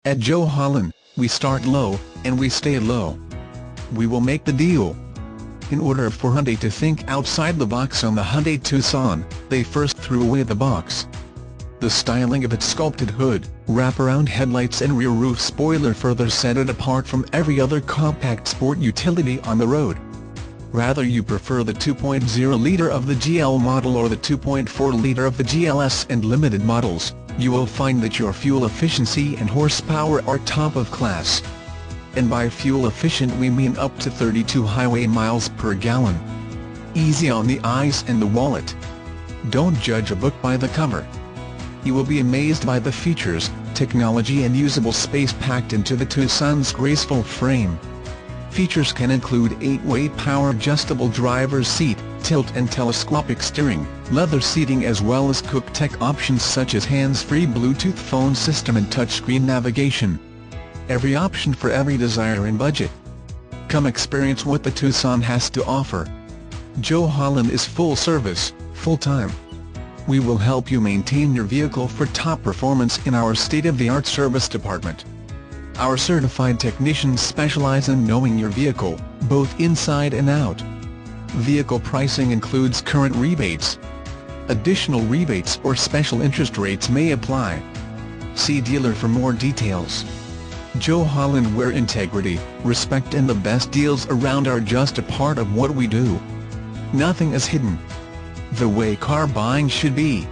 At Joe Holland, we start low, and we stay low. We will make the deal. In order for Hyundai to think outside the box on the Hyundai Tucson, they first threw away the box. The styling of its sculpted hood, wraparound headlights and rear roof spoiler further set it apart from every other compact sport utility on the road. Whether you prefer the 2.0-liter of the GL model or the 2.4-liter of the GLS and Limited models, you will find that your fuel efficiency and horsepower are top of class. And by fuel efficient we mean up to 32 highway miles per gallon. Easy on the eyes and the wallet. Don't judge a book by the cover. You will be amazed by the features, technology and usable space packed into the Tucson's graceful frame. Features can include 8-way power-adjustable driver's seat, tilt and telescopic steering, leather seating as well as cook-tech options such as hands-free Bluetooth phone system and touchscreen navigation. Every option for every desire and budget. Come experience what the Tucson has to offer. Joe Holland is full service, full-time. We will help you maintain your vehicle for top performance in our state-of-the-art service department. Our certified technicians specialize in knowing your vehicle, both inside and out. Vehicle pricing includes current rebates. Additional rebates or special interest rates may apply. See dealer for more details. Joe Holland, where integrity, respect and the best deals around are just a part of what we do. Nothing is hidden. The way car buying should be.